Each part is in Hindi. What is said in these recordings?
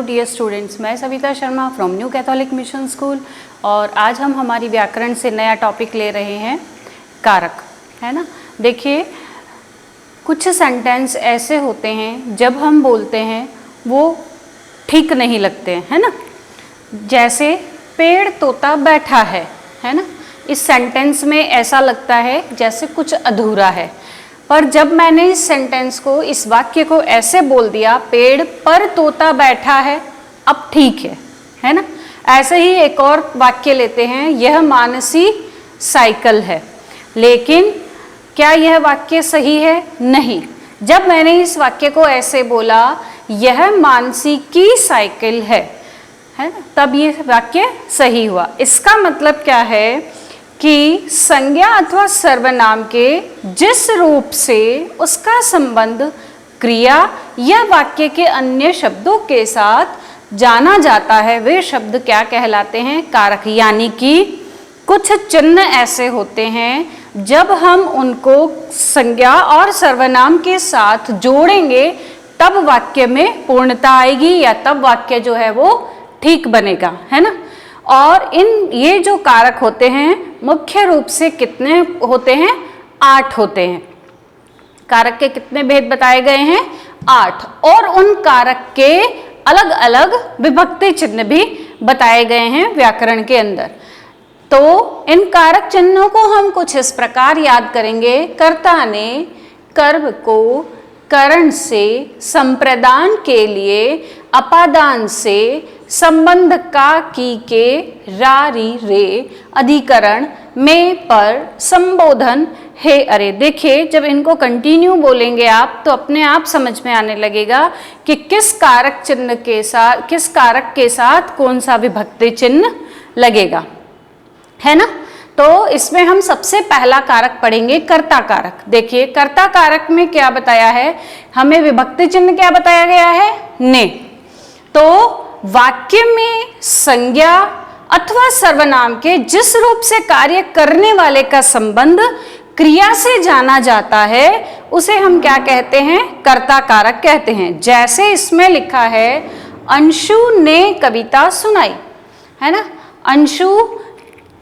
डियर स्टूडेंट्स, मैं Savita Sharma from new Catholic mission school और आज हम हमारी व्याकरण से नया टॉपिक ले रहे हैं कारक, है ना। देखिए, कुछ सेंटेंस ऐसे होते हैं जब हम बोलते हैं वो ठीक नहीं लगते हैं, है ना। जैसे पेड़ तोता बैठा है ना। इस सेंटेंस में ऐसा लगता है जैसे कुछ अधूरा है, पर जब मैंने इस सेंटेंस को, इस वाक्य को ऐसे बोल दिया, पेड़ पर तोता बैठा है, अब ठीक है ना। ऐसे ही एक और वाक्य लेते हैं, यह मानसी साइकिल है। लेकिन क्या यह वाक्य सही है? नहीं। जब मैंने इस वाक्य को ऐसे बोला, यह मानसी की साइकिल है ना, तब ये वाक्य सही हुआ। इसका मतलब क्या है कि संज्ञा अथवा सर्वनाम के जिस रूप से उसका संबंध क्रिया या वाक्य के अन्य शब्दों के साथ जाना जाता है, वे शब्द क्या कहलाते हैं? कारक। यानी कि कुछ चिन्ह ऐसे होते हैं जब हम उनको संज्ञा और सर्वनाम के साथ जोड़ेंगे तब वाक्य में पूर्णता आएगी या तब वाक्य जो है वो ठीक बनेगा, है ना। और ये जो कारक होते हैं मुख्य रूप से कितने होते हैं? 8 होते हैं। कारक के कितने भेद बताए गए हैं? 8। और उन कारक के अलग अलग विभक्ति चिन्ह भी बताए गए हैं व्याकरण के अंदर। तो इन कारक चिन्हों को हम कुछ इस प्रकार याद करेंगे। कर्ता ने कर्म को करण से, संप्रदान के लिए अपादान से, संबंध का की के, रा री रे, अधिकरण में पर, संबोधन हे अरे। देखिए, जब इनको कंटिन्यू बोलेंगे आप तो अपने आप समझ में आने लगेगा कि किस कारक चिन्ह के साथ, किस कारक के साथ कौन सा विभक्ति चिन्ह लगेगा, है ना। तो इसमें हम सबसे पहला कारक पढ़ेंगे कर्ता कारक। देखिए, कर्ता कारक में क्या बताया है हमें? विभक्ति चिन्ह क्या बताया गया है? ने। तो वाक्य में संज्ञा अथवा सर्वनाम के जिस रूप से कार्य करने वाले का संबंध क्रिया से जाना जाता है उसे हम क्या कहते हैं? कर्ता कारक कहते हैं। जैसे इसमें लिखा है, अंशु ने कविता सुनाई, है ना। अंशु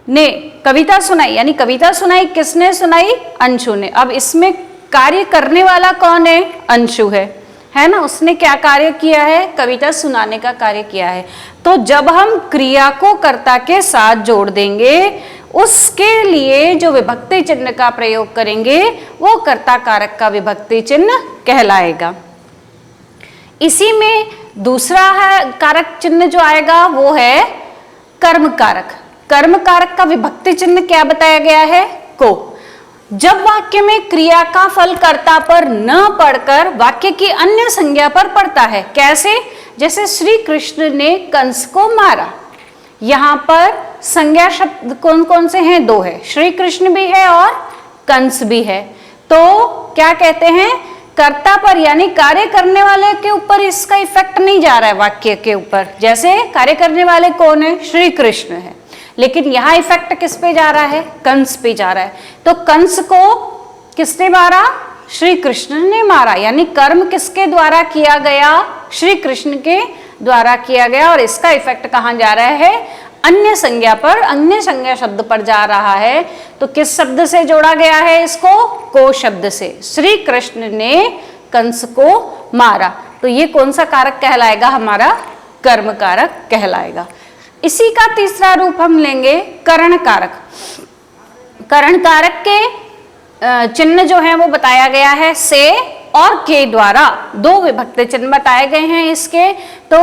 ने कविता सुनाई, यानी कविता सुनाई किसने सुनाई? अंशु ने। अब इसमें कार्य करने वाला कौन है? अंशु है ना। उसने क्या कार्य किया है? कविता सुनाने का कार्य किया है। तो जब हम क्रिया को कर्ता के साथ जोड़ देंगे, उसके लिए जो विभक्ति चिन्ह का प्रयोग करेंगे वो कर्ता कारक का विभक्ति चिन्ह कहलाएगा। इसी में दूसरा है कारक चिन्ह जो आएगा वो है कर्म कारक। कर्म कारक का विभक्ति चिन्ह क्या बताया गया है? को। जब वाक्य में क्रिया का फल कर्ता पर न पड़कर वाक्य की अन्य संज्ञा पर पड़ता है। कैसे? जैसे श्री कृष्ण ने कंस को मारा। यहाँ पर संज्ञा शब्द कौन कौन से हैं? 2 है, श्री कृष्ण भी है और कंस भी है। तो क्या कहते हैं? कर्ता पर, यानी कार्य करने वाले के ऊपर इसका इफेक्ट नहीं जा रहा है वाक्य के ऊपर। जैसे कार्य करने वाले कौन है? श्री कृष्ण है, लेकिन यहाँ इफेक्ट किस पे जा रहा है? कंस पे जा रहा है। तो कंस को किसने मारा? श्री कृष्ण ने मारा, यानी कर्म किसके द्वारा किया गया? श्री कृष्ण के द्वारा किया गया। और इसका इफेक्ट कहाँ जा रहा है? अन्य संज्ञा पर, अन्य संज्ञा शब्द पर जा रहा है। तो किस शब्द से जोड़ा गया है इसको? को शब्द से। श्री कृष्ण ने कंस को मारा। तो ये कौन सा कारक कहलाएगा? हमारा कर्म कारक कहलाएगा। इसी का तीसरा रूप हम लेंगे करण कारक। करण कारक के चिन्ह जो है वो बताया गया है से और के द्वारा। 2 विभक्ति चिन्ह बताए गए हैं इसके। तो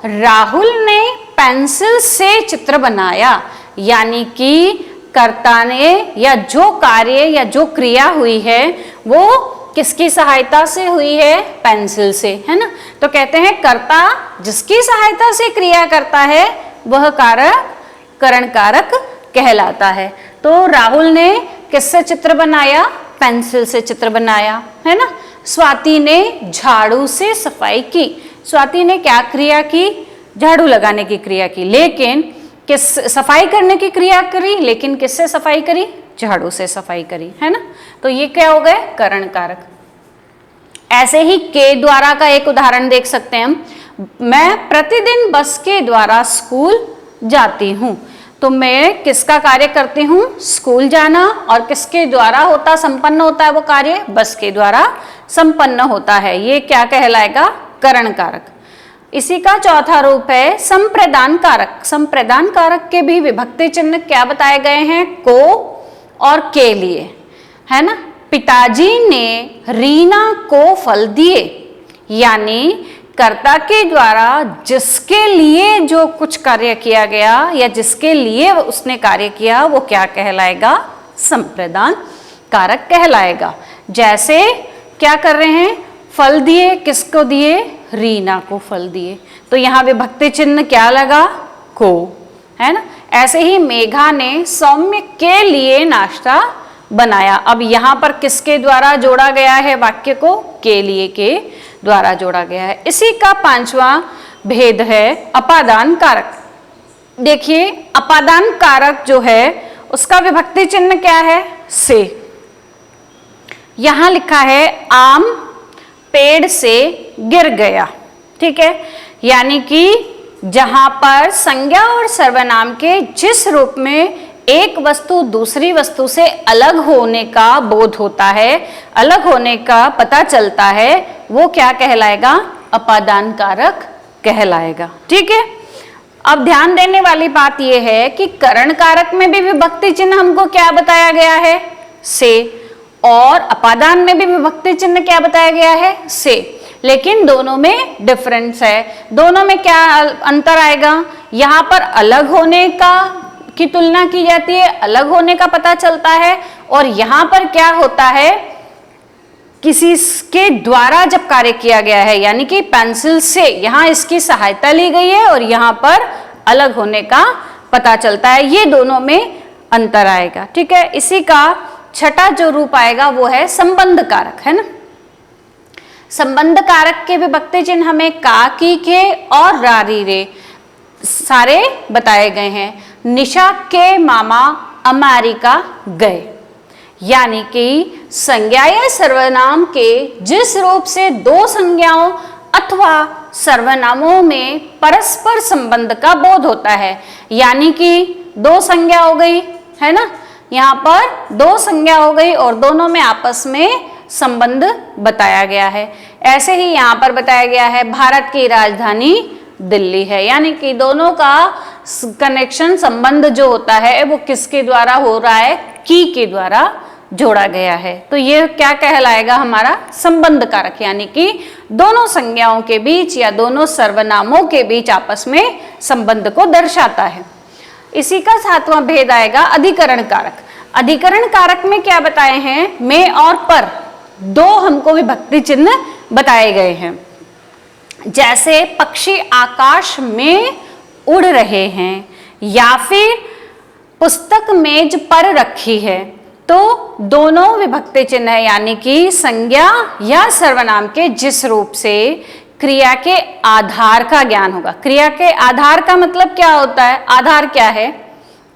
राहुल ने पेंसिल से चित्र बनाया, यानी कि कर्ता ने या जो कार्य या जो क्रिया हुई है वो किसकी सहायता से हुई है? पेंसिल से, है ना। तो कहते हैं कर्ता जिसकी सहायता से क्रिया करता है वह कारक करण कारक कहलाता है। तो राहुल ने किससे चित्र बनाया? पेंसिल से चित्र बनाया, है ना। स्वाति ने झाड़ू से सफाई की। स्वाति ने क्या क्रिया की? झाड़ू लगाने की क्रिया की, लेकिन किस सफाई करने की क्रिया करी, लेकिन किससे सफाई करी? झाड़ू से सफाई करी, है ना। तो ये क्या हो गए? करण कारक। ऐसे ही के द्वारा का एक उदाहरण देख सकते हैं हम। मैं प्रतिदिन बस के द्वारा स्कूल जाती हूँ। तो मैं किसका कार्य करती हूँ? स्कूल जाना। और किसके द्वारा होता संपन्न होता है वो कार्य? बस के द्वारा संपन्न होता है। ये क्या कहलाएगा? करण कारक। इसी का चौथा रूप है संप्रदान कारक। संप्रदान कारक के भी विभक्ति चिन्ह क्या बताए गए हैं? को और के लिए, है ना। पिताजी ने रीना को फल दिए, यानी कर्ता के द्वारा जिसके लिए जो कुछ कार्य किया गया या जिसके लिए उसने कार्य किया वो क्या कहलाएगा? संप्रदान कारक कहलाएगा। जैसे क्या कर रहे हैं? फल दिए, किसको दिए? रीना को फल दिए। तो यहाँ विभक्ति चिन्ह क्या लगा? को, है ना। ऐसे ही मेघा ने सौम्य के लिए नाश्ता बनाया। अब यहाँ पर किसके द्वारा जोड़ा गया है वाक्य को? के लिए के द्वारा जोड़ा गया है। इसी का पांचवा भेद है अपादान कारक। देखिए अपादान कारक जो है उसका विभक्ति चिन्ह क्या है? से। यहां लिखा है आम पेड़ से गिर गया, ठीक है। यानी कि जहां पर संज्ञा और सर्वनाम के जिस रूप में एक वस्तु दूसरी वस्तु से अलग होने का बोध होता है, अलग होने का पता चलता है, वो क्या कहलाएगा? अपादान कारक कहलाएगा, ठीक है। अब ध्यान देने वाली बात यह है कि करण कारक में भी विभक्ति चिन्ह हमको क्या बताया गया है? से। और अपादान में भी विभक्ति चिन्ह क्या बताया गया है? से। लेकिन दोनों में डिफरेंस है। दोनों में क्या अंतर आएगा? यहाँ पर अलग होने का की तुलना की जाती है, अलग होने का पता चलता है। और यहाँ पर क्या होता है? किसी के द्वारा जब कार्य किया गया है, यानी कि पेंसिल से यहाँ इसकी सहायता ली गई है और यहाँ पर अलग होने का पता चलता है। ये दोनों में अंतर आएगा, ठीक है। इसी का छठा जो रूप आएगा वो है संबंध कारक, है ना। संबंध कारक के विभक्ति चिन्ह हमें का, की, के और रा, री, रे सारे बताए गए हैं। निशा के मामा अमेरिका गए, यानी कि संज्ञा या सर्वनाम के जिस रूप से दो संज्ञाओं अथवा सर्वनामों में परस्पर संबंध का बोध होता है, यानी कि दो संज्ञा हो गई, है ना। यहाँ पर दो संज्ञा हो गई और दोनों में आपस में संबंध बताया गया है। ऐसे ही यहाँ पर बताया गया है भारत की राजधानी दिल्ली है, यानी कि दोनों का कनेक्शन संबंध जो होता है वो किसके द्वारा हो रहा है? की के द्वारा जोड़ा गया है। तो ये क्या कहलाएगा? हमारा संबंध कारक, यानी कि दोनों संज्ञाओं के बीच या दोनों सर्वनामों के बीच आपस में संबंध को दर्शाता है। इसी का सातवां भेद आएगा अधिकरण कारक। अधिकरण कारक में क्या बताए हैं? में और पर दो हमको विभक्ति चिन्ह बताए गए हैं। जैसे पक्षी आकाश में उड़ रहे हैं या फिर पुस्तक मेज पर रखी है, तो दोनों विभक्ति चिन्ह है, यानी कि संज्ञा या सर्वनाम के जिस रूप से क्रिया के आधार का ज्ञान होगा। क्रिया के आधार का मतलब क्या होता है? आधार क्या है?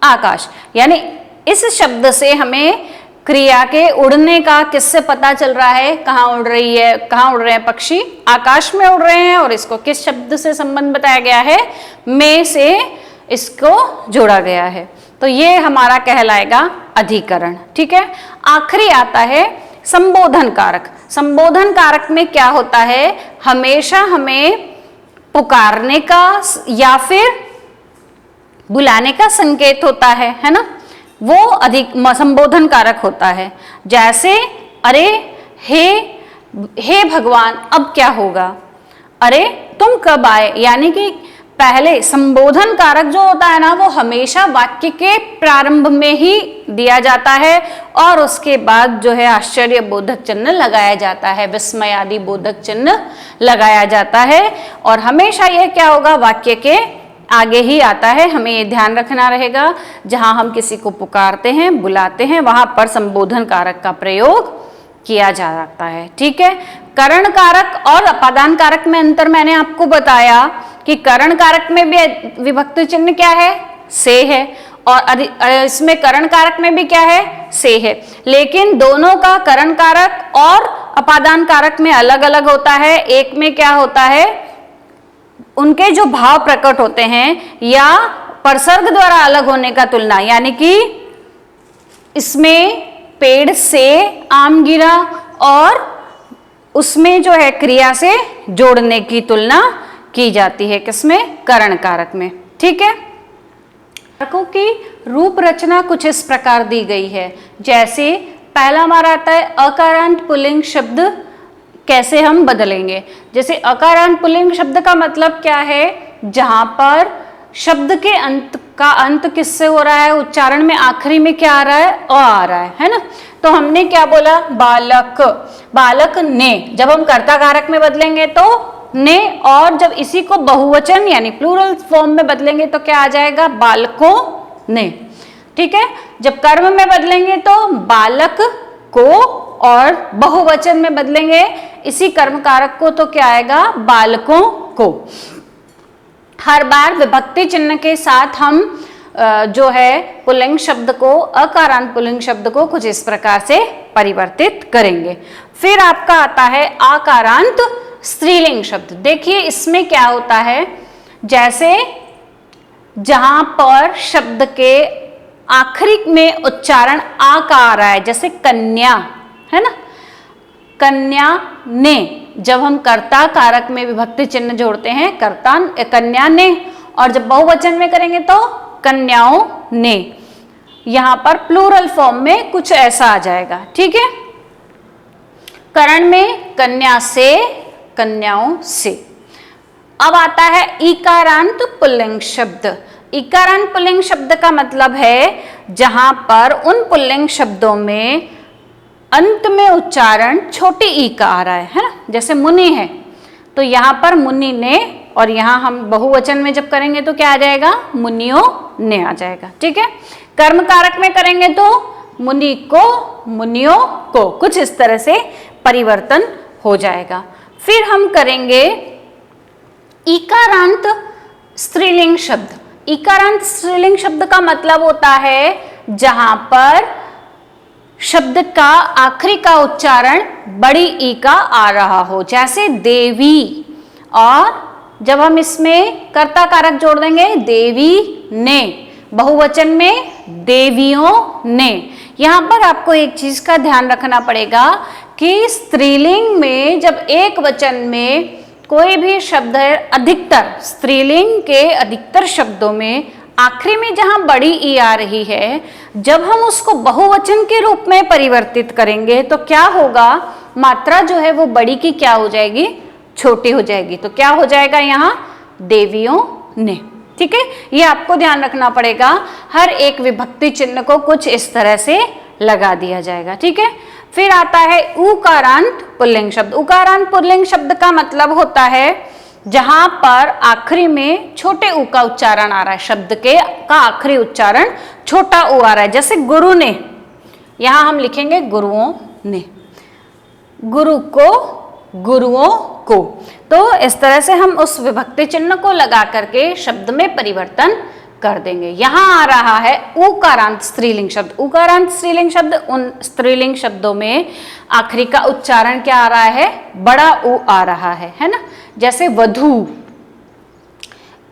आकाश। यानी इस शब्द से हमें क्रिया के उड़ने का किससे पता चल रहा है? कहाँ उड़ रही है, कहाँ उड़ रहे हैं पक्षी? आकाश में उड़ रहे हैं। और इसको किस शब्द से संबंध बताया गया है? में से इसको जोड़ा गया है। तो ये हमारा कहलाएगा अधिकरण, ठीक है। आखिरी आता है संबोधन कारक। संबोधन कारक में क्या होता है? हमेशा हमें पुकारने का या फिर बुलाने का संकेत होता है ना, वो अधिक संबोधन कारक होता है। जैसे अरे, हे भगवान अब क्या होगा? अरे तुम कब आए? यानी कि पहले संबोधन कारक जो होता है ना, वो हमेशा वाक्य के प्रारंभ में ही दिया जाता है और उसके बाद जो है आश्चर्य बोधक चिन्ह लगाया जाता है, विस्मय आदि बोधक चिन्ह लगाया जाता है। और हमेशा यह क्या होगा? वाक्य के आगे ही आता है। हमें ये ध्यान रखना रहेगा, जहां हम किसी को पुकारते हैं, बुलाते हैं, वहां पर संबोधन कारक का प्रयोग किया जाता है, ठीक है। करण कारक और अपादान कारक में अंतर मैंने आपको बताया कि करण कारक में भी विभक्ति चिन्ह क्या है? से है। और इसमें करण कारक में भी क्या है? से है। लेकिन दोनों का करण कारक और अपादान कारक में अलग अलग होता है। एक में क्या होता है? उनके जो भाव प्रकट होते हैं या परसर्ग द्वारा अलग होने का तुलना, यानी कि इसमें पेड़ से आम गिरा और उसमें जो है क्रिया से जोड़ने की तुलना की जाती है, किसमें? करण कारक में। ठीक है, कारकों की रूप रचना कुछ इस प्रकार दी गई है। जैसे पहला हमारा आता है अकारांत पुल्लिंग शब्द कैसे हम बदलेंगे। जैसे अकारांत पुल्लिंग शब्द का मतलब क्या है? जहां पर शब्द के अंत का अंत किससे हो रहा है? उच्चारण में आखिरी में क्या आ रहा है? अ आ रहा है ना। तो हमने क्या बोला? बालक, बालक ने। जब हम कर्ता कारक में बदलेंगे तो ने, और जब इसी को बहुवचन यानी प्लूरल फॉर्म में बदलेंगे तो क्या आ जाएगा? बालकों ने। ठीक है, जब कर्म में बदलेंगे तो बालक को, और बहुवचन में बदलेंगे इसी कर्म कारक को तो क्या आएगा? बालकों को। हर बार विभक्ति चिन्ह के साथ हम जो है पुल्लिंग शब्द को, अकारांत पुल्लिंग शब्द को कुछ इस प्रकार से परिवर्तित करेंगे। फिर आपका आता है आकारांत स्त्रीलिंग शब्द। देखिए इसमें क्या होता है, जैसे जहां पर शब्द के आखिरी में उच्चारण आ का आ रहा है, जैसे कन्या है ना, कन्या ने। जब हम कर्ता कारक में विभक्ति चिन्ह जोड़ते हैं कर्ता कन्या ने, और जब बहुवचन में करेंगे तो कन्याओं ने। यहां पर प्लूरल फॉर्म में कुछ ऐसा आ जाएगा। ठीक है, करण में कन्या से, कन्याओं से। अब आता है इकारांत पुल्लिंग शब्द। इकारांत पुल्लिंग शब्द का मतलब है जहां पर उन पुल्लिंग शब्दों में अंत में उच्चारण छोटी ई का आ रहा है ना। जैसे मुनि है तो यहां पर मुनि ने, और यहां हम बहुवचन में जब करेंगे तो क्या आ जाएगा? मुनियों ने आ जाएगा। ठीक है, कर्म कारक में करेंगे तो मुनि को, मुनियों को, कुछ इस तरह से परिवर्तन हो जाएगा। फिर हम करेंगे इकारांत स्त्रीलिंग शब्द। इकारांत स्त्रीलिंग शब्द का मतलब होता है जहां पर शब्द का आखिरी का उच्चारण बड़ी ई का आ रहा हो, जैसे देवी, और जब हम इसमें कर्ता कारक जोड़ देंगे देवी ने, बहुवचन में देवियों ने। यहां पर आपको एक चीज का ध्यान रखना पड़ेगा कि स्त्रीलिंग में जब एक वचन में कोई भी शब्द है, अधिकतर स्त्रीलिंग के अधिकतर शब्दों में आखिरी में जहां बड़ी ई आ रही है, जब हम उसको बहुवचन के रूप में परिवर्तित करेंगे तो क्या होगा? मात्रा जो है वो बड़ी की क्या हो जाएगी? छोटी हो जाएगी। तो क्या हो जाएगा यहाँ? देवियों ने। ठीक है, ये आपको ध्यान रखना पड़ेगा। हर एक विभक्ति चिन्ह को कुछ इस तरह से लगा दिया जाएगा। ठीक है, फिर आता है उकारांत पुल्लिंग शब्द। उकारांत पुल्लिंग शब्द का मतलब होता है जहां पर आखिरी में छोटे ऊ का उच्चारण आ रहा है, शब्द के का आखिरी उच्चारण छोटा ऊ आ रहा है। जैसे गुरु ने, यहां हम लिखेंगे गुरुओं ने, गुरु को, गुरुओं को। तो इस तरह से हम उस विभक्ति चिन्ह को लगा करके शब्द में परिवर्तन कर देंगे। यहां आ रहा है उकारांत स्त्रीलिंग शब्द। उकारांत स्त्रीलिंग शब्द, उन स्त्रीलिंग शब्दों में आखिरी का उच्चारण क्या आ रहा है? बड़ा ऊ आ रहा है ना। जैसे वधू,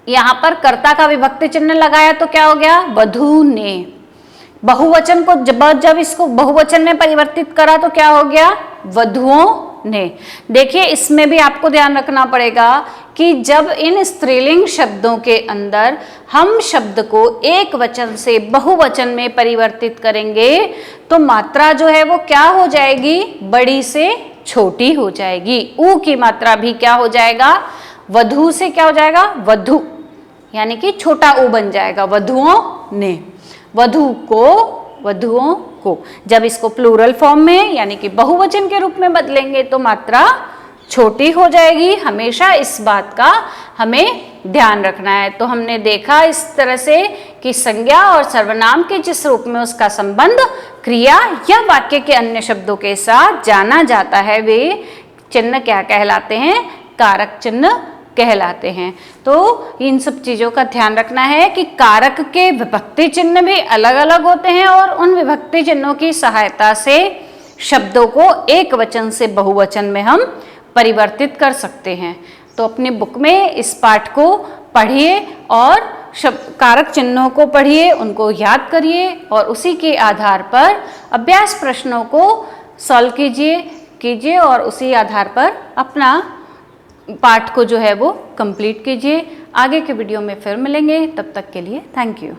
यहां पर कर्ता का विभक्ति चिन्ह लगाया तो क्या हो गया? वधू ने। बहुवचन को जब इसको बहुवचन में परिवर्तित करा तो क्या हो गया? वधुओं ने। देखिए इसमें भी आपको ध्यान रखना पड़ेगा कि जब इन स्त्रीलिंग शब्दों के अंदर हम शब्द को एक वचन से बहुवचन में परिवर्तित करेंगे तो मात्रा जो है वो क्या हो जाएगी? बड़ी से छोटी हो जाएगी। ऊ की मात्रा भी क्या हो जाएगा? वधु से क्या हो जाएगा? वधु, यानी कि छोटा ऊ बन जाएगा। वधुओं ने, वधु को, वधुओं को। जब इसको प्लूरल फॉर्म में यानी कि बहुवचन के रूप में बदलेंगे तो मात्रा छोटी हो जाएगी। हमेशा इस बात का हमें ध्यान रखना है। तो हमने देखा इस तरह से कि संज्ञा और सर्वनाम के जिस रूप में उसका संबंध क्रिया या वाक्य के अन्य शब्दों के साथ जाना जाता है, वे चिन्ह क्या कहलाते हैं? कारक चिन्ह कहलाते हैं। तो इन सब चीजों का ध्यान रखना है कि कारक के विभक्ति चिन्ह भी अलग अलग होते हैं और उन विभक्ति चिन्हों की सहायता से शब्दों को एक वचन से बहुवचन में हम परिवर्तित कर सकते हैं। तो अपने बुक में इस पाठ को पढ़िए और कारक चिन्हों को पढ़िए, उनको याद करिए और उसी के आधार पर अभ्यास प्रश्नों को सॉल्व कीजिए और उसी आधार पर अपना पाठ को जो है वो कंप्लीट कीजिए। आगे के वीडियो में फिर मिलेंगे, तब तक के लिए थैंक यू।